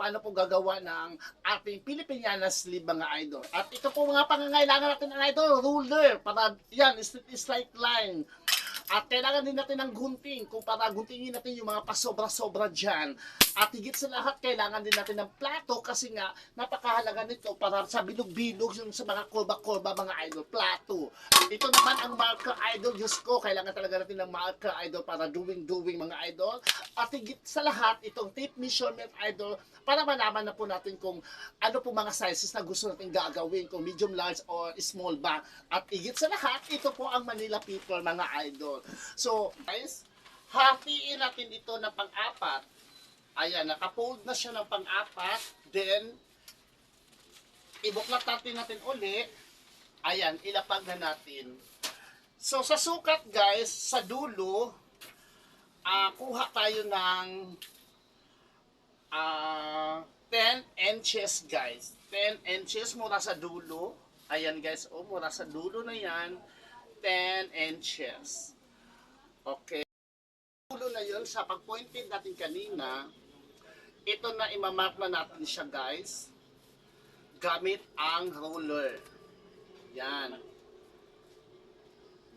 paano po gagawa ng ating Filipiniana sleeve mga idol. At ito po mga pangangailangan natin ng idol, ruler, para yan, straight line. At kailangan din natin ng gunting kung para guntingin natin yung mga pasobra-sobra dyan. At higit sa lahat, kailangan din natin ng plato kasi nga napakahalaga nito para sa bilog-bilog yung sa mga kurba-kurba mga idol, plato. Ito naman ang marker idol, Diyos ko, kailangan talaga natin ng marker idol para doing mga idol. At higit sa lahat, itong tape measurement idol para malaman na po natin kung ano po mga sizes na gusto natin gagawin, kung medium, large, or small ba. At higit sa lahat, ito po ang Manila people mga idol. So, guys, hatiin natin ito na pang-apat. Ayan, nakafold na siya ng pang-apat. Then, ibuklat natin uli. Ayan, ilapag na natin. So, sa sukat, guys, sa dulo, kuha tayo ng 10 inches, guys. 10 inches mula sa dulo. Ayan, guys, mula sa dulo na yan, 10 inches. Okay. Dulo na yun, sa pag-pointed natin kanina, ito na imamark na natin siya, guys, gamit ang ruler. Yan.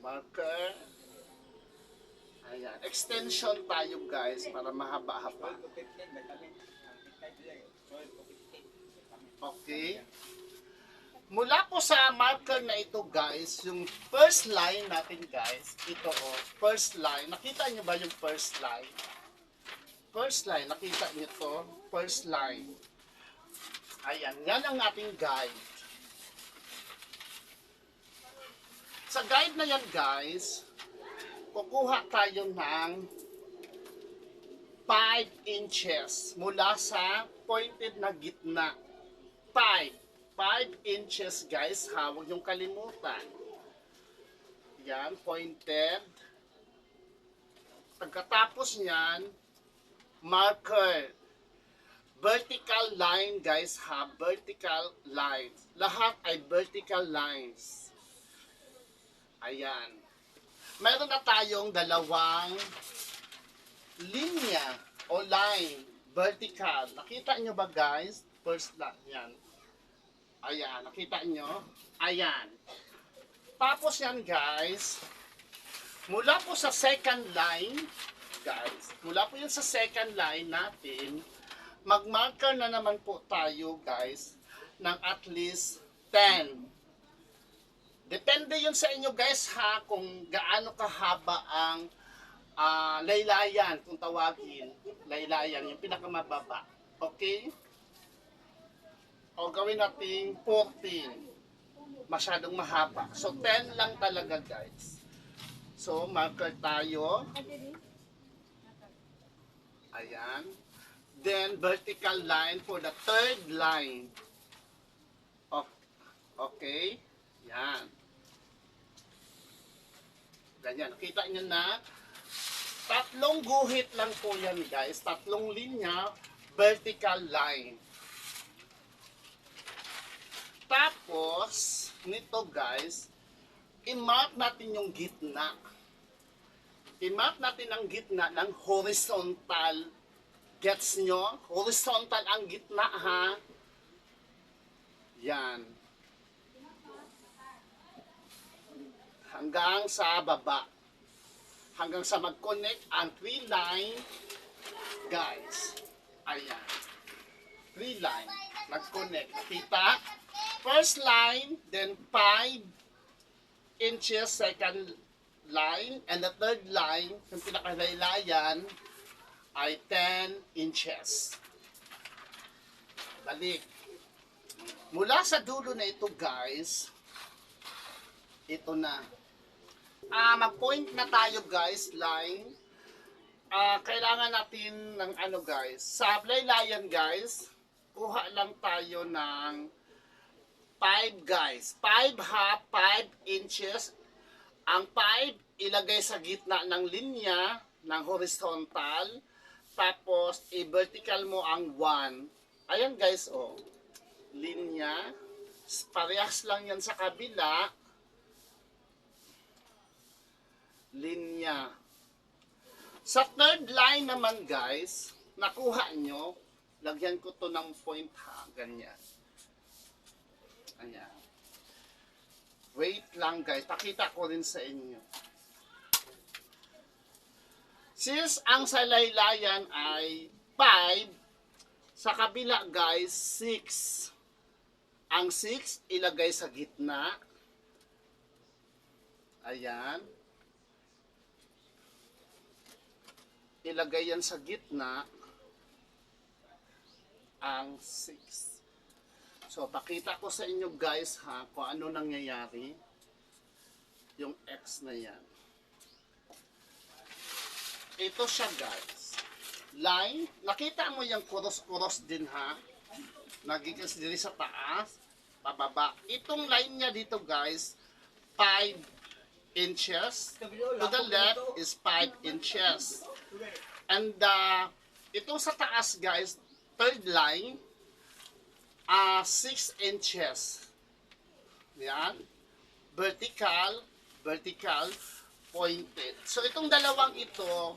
Marker. Ayan. Extension tayo, guys, para mahaba-haba. Okay. Mula po sa marker na ito, guys, yung first line natin, guys, ito first line. Nakita nyo ba yung first line? First line, nakita nyo to? First line. Ayan, yan ang ating guide. Sa guide na yan, guys, kukuha tayo ng 5 inches mula sa pointed na gitna. 5 inches, guys, ha, huwag niyong kalimutan. Yan, pointed. Pagkatapos niyan, marker. Vertical line, guys, ha, vertical lines. Lahat ay vertical lines. Ayan. Meron na tayong dalawang linya o line, vertical. Nakita nyo ba, guys? First line, yan. Ayan, nakita nyo? Ayan. Tapos yan, guys, mula po sa second line, guys, mula po yan sa second line natin, mag-marker na naman po tayo, guys, ng at least 10. Depende yun sa inyo, guys, ha, kung gaano kahaba ang laylayan, kung tawagin, laylayan, yung pinakamababa. Okay? O gawin natin 14. Masyadong mahaba. So 10 lang talaga, guys. So marker tayo. Ayan. Then vertical line for the third line. Okay. Yan. Ganyan. Nakita nyo na. Tatlong guhit lang po yan, guys. Tatlong linya, vertical line. Tapos, nito, guys, i-mark natin yung gitna. I-mark natin ang gitna ng horizontal. Gets nyo? Horizontal ang gitna, ha? Yan. Hanggang sa baba. Hanggang sa mag-connect ang 3 line, guys. Ayan. 3 line. Nag-connect. Kita? First line, then 5 inches second line, and the third line, yung pinakalaylayan, ay 10 inches. Balik. Mula sa dulo na ito, guys, ito na. Mag-point na tayo, guys, line. Kailangan natin ng ano, guys, sa laylayan, guys, kuha lang tayo ng 5, guys. 5 half, 5 inches. Ang 5, ilagay sa gitna ng linya, ng horizontal. Tapos, i-vertical mo ang 1. Ayan, guys, linya. Parehas lang yan sa kabila. Linya. Sa third line naman, guys, nakuha nyo, Lagyan ko to ng point ha, ganyan. Ayan. Wait lang guys, pakita ko rin sa inyo. Since ang salaylayan ay 5, sa kabila guys, 6. Ang 6 ilagay sa gitna. Ayan. Ilagay yan sa gitna. Ang 6. So, pakita ko sa inyo guys ha, kung ano nangyayari. Yung X na yan. Ito siya guys. Line. Nakita mo yung kuros-kuros din ha. Nagiging diri sa taas, pababa. Itong line niya dito guys, 5 inches. To the left is 5 inches. And itong sa taas guys, third line, 6 inches. Yan. Vertical, vertical, pointed. So itong dalawang ito,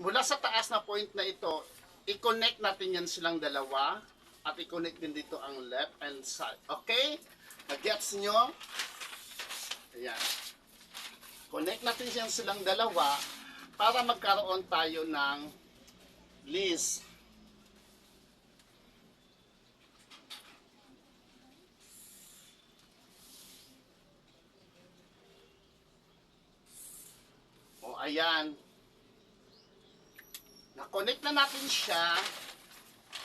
mula sa taas na point na ito, i-connect natin yan silang dalawa. At i-connect din dito ang left and side. Okay? Nag-gets nyo? Ayan. Connect natin yan silang dalawa para magkaroon tayo ng list. O, ayan. Na-connect na natin siya.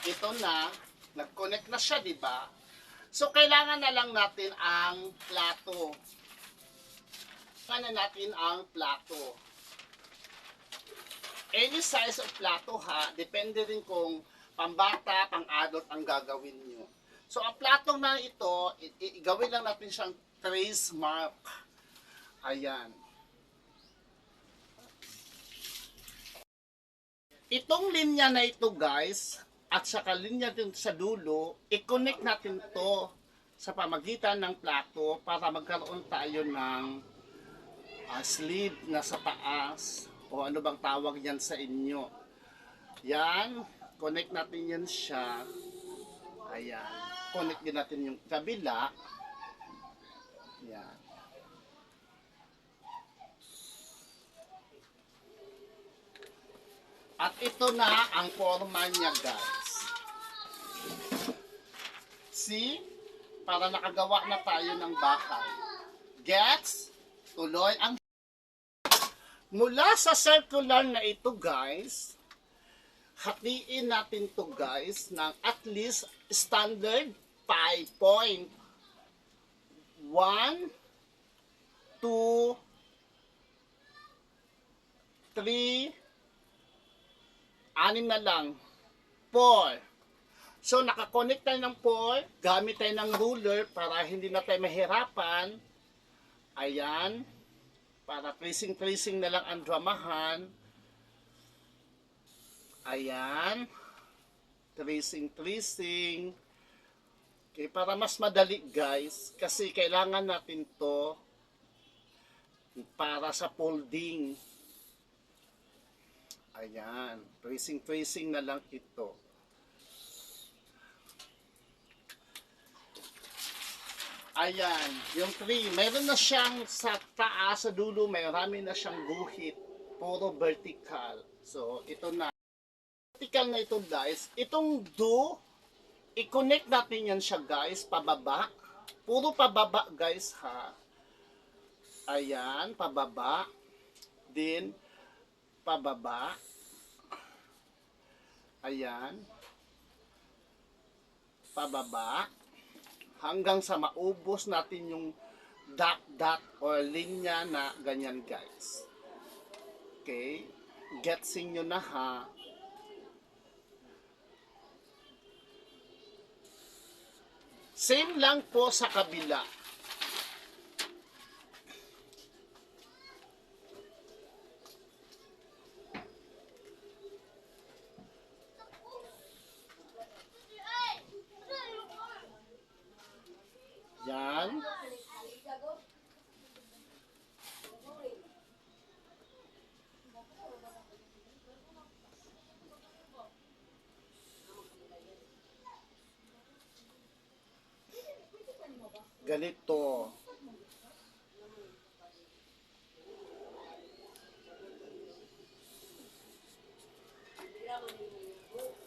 Ito na. Nag-connect na siya, di ba? So, kailangan na lang natin ang plato. Kailangan natin ang plato. Any size of plato ha, depende rin kung pambata, pang-adult ang gagawin nyo. So, ang plato na ito, igawin lang natin siyang trace mark. Ayan. Itong linya na ito guys, at saka linya din sa dulo, i-connect natin to sa pamagitan ng plato para magkaroon tayo ng sleeve na sa taas o ano bang tawag yan sa inyo. Yan, connect natin yan siya. Ayan, connect din natin yung kabila. Yan. At ito na ang forma niya guys. See? Para nakagawa na tayo ng bahay. Gets? Tuloy ang... Mula sa circular na ito guys, hatiin natin to guys ng at least standard 5 point. 1, 2, 3, 6 na lang. 4. So, nakakonect tayo ng 4. Gamit tayo ng ruler para hindi na tayo mahirapan. Ayan. Para tracing-tracing na lang ang dramahan. Ayan. Tracing-tracing. Okay, para mas madali guys. Kasi kailangan natin to para sa folding. Ayan. Tracing-tracing na lang ito. Ayan, yung 3, mayroon na siyang sa taas, sa dulo, marami na siyang guhit, puro vertical. So, ito na. Vertical na ito guys, itong do, i-connect natin yan siya guys, pababa. Puro pababa guys ha. Ayan, pababa. Then, pababa. Ayan. Pababa. Hanggang sa maubos natin yung dot or linya na ganyan guys. Okay? Getsing nyo na ha. Same lang po sa kabila. Yan. Ganito.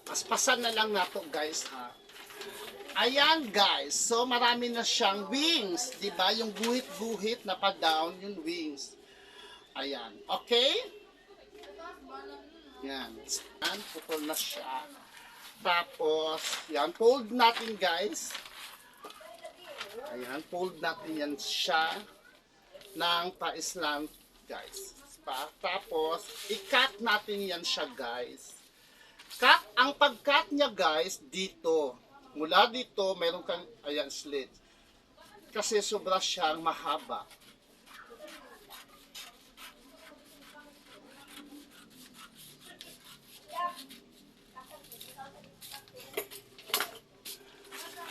Paspasan na lang nato guys ha. Ayan guys, so marami na siyang wings, 'di ba? Yung guhit-guhit na pa down yung wings. Ayan, okay? Yan, yan, putol na siya. Tapos, yan, fold natin guys. Ayan, fold natin yan siya ng pa-slant guys. Tapos, i-cut natin yan siya guys. Cut, ang pag-cut niya guys, dito. Mula dito, meron kang, ayan, slit. Kasi sobra siyang mahaba.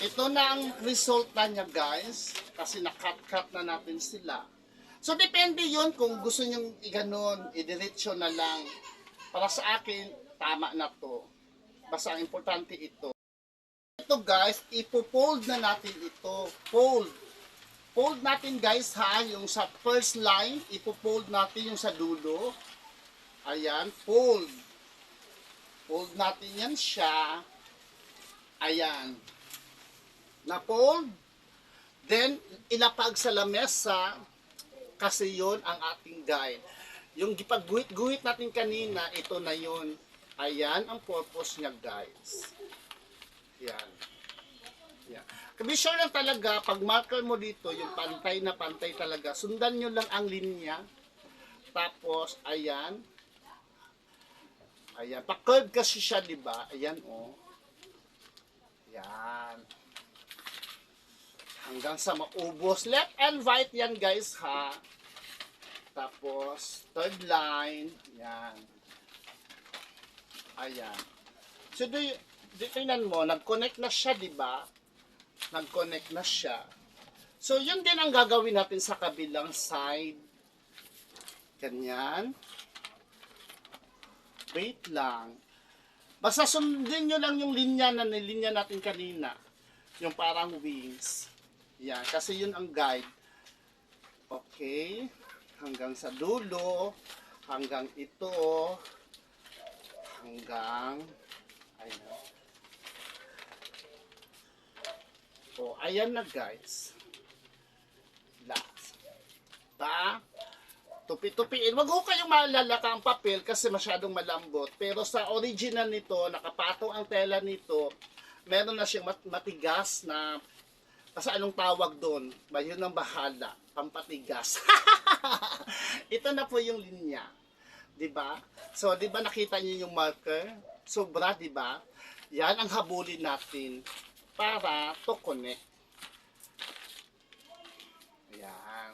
Ito na ang resulta niya guys. Kasi na-cut-cut na natin sila. So, depende yun kung gusto nyong i-ganon, i-diretso na lang. Para sa akin, tama na to. Basta ang importante ito. Ito guys, ipo-fold na natin ito. Fold. Fold natin guys ha, yung sa first line, ipo-fold natin yung sa dulo. Ayan, fold. Fold natin yan siya. Ayan. Na-fold. Then, ilapag sa lamesa kasi yon ang ating guide. Yung gipag-guhit-guhit natin kanina, ito na yon. Ayan ang purpose niya guys. Yan. Yan. Be sure lang talaga, pag marker mo dito, yung pantay na pantay talaga, sundan nyo lang ang linya. Tapos, ayan. Ayan. Pa-curve kasi siya, di ba? Ayan, oh. Yan. Hanggang sa maubos. Left and right yan, guys, ha. Tapos, third line. Yan. Ayan. So, tingnan mo, nag-connect na siya, di ba? Nag-connect na siya. So, yun din ang gagawin natin sa kabilang side. Ganyan. Wait lang. Basta sundin nyo lang yung linya na nilinya natin kanina. Yung parang wings. Yan. Kasi yun ang guide. Okay. Hanggang sa dulo. Hanggang ito. Hanggang ayan. So, ayan na guys. Last. Ta. Tupi-tupiin. Wag ho kayong malalaka ang papel kasi masyadong malambot. Pero sa original nito, nakapatong ang tela nito, meron na siyang matigas na, kasi anong tawag doon? Ba yun ang bahala. Pampatigas. Ito na po yung linya. Diba? So, diba nakita niyo yung marker? Sobra, diba? Yan ang habulin natin para to connect. Ayan.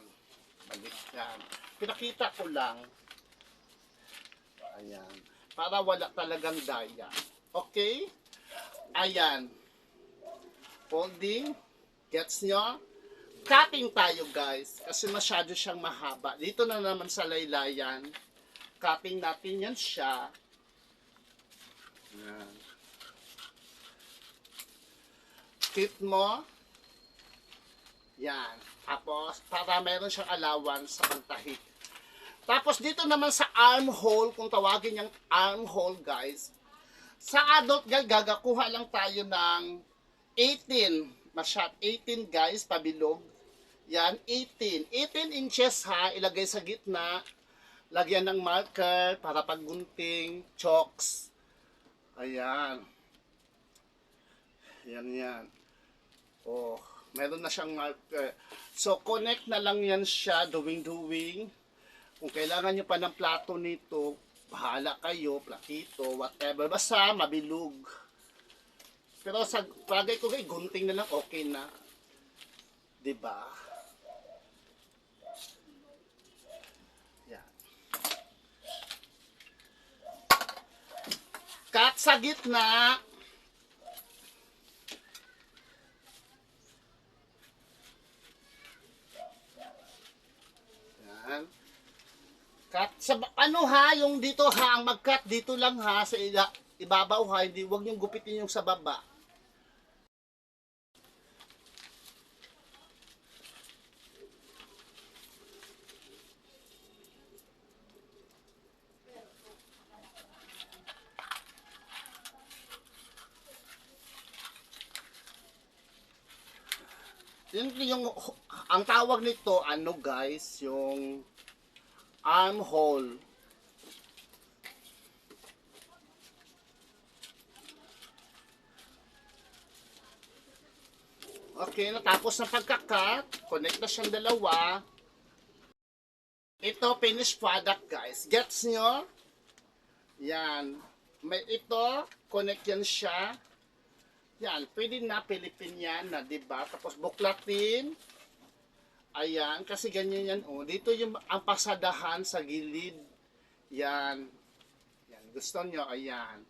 Balik yan. Pinakita ko lang. Ayan. Para wala talagang daya. Okay? Ayan. Folding. Gets nyo? Cutting tayo guys. Kasi masyado siyang mahaba. Dito na naman sa laylayan. Cutting natin yan siya. Ayan. Fit mo. Yan. Tapos, para meron siyang allowance sa pagtahik. Tapos, dito naman sa armhole, kung tawagin niyang armhole, guys, sa adult guy, gagakuha lang tayo ng 18. Masyad, 18 guys, pabilog. Yan, 18. 18 inches ha, ilagay sa gitna. Lagyan ng marker para paggunting, chalks. Ayan. Yan. Oh, meron na siyang marker. So, connect na lang yan siya, doing. Kung kailangan nyo pa ng plato nito, bahala kayo, platito, whatever. Basta, mabilog. Pero sa bagay ko, gunting na lang, okay na. Diba? Yan. Cut sa gitna. Cut sa ano ha, yung dito ha, ang mag-cut dito lang ha sa ibabaw ha, hindi wag niyo gupitin yung sa baba. yung ang tawag nito, ano guys, yung armhole. Okay, natapos ng pagkakat, connect na siyang dalawa. Ito, finished product guys. Gets nyo? Yan. May ito, connect yan siya. Yan, pwede na Philippine yan na, diba? Tapos buklatin. Ayan, kasi ganyan yan. Oh, dito yung ang pasadahan sa gilid. Yan. Yan, gusto nyo, ayan.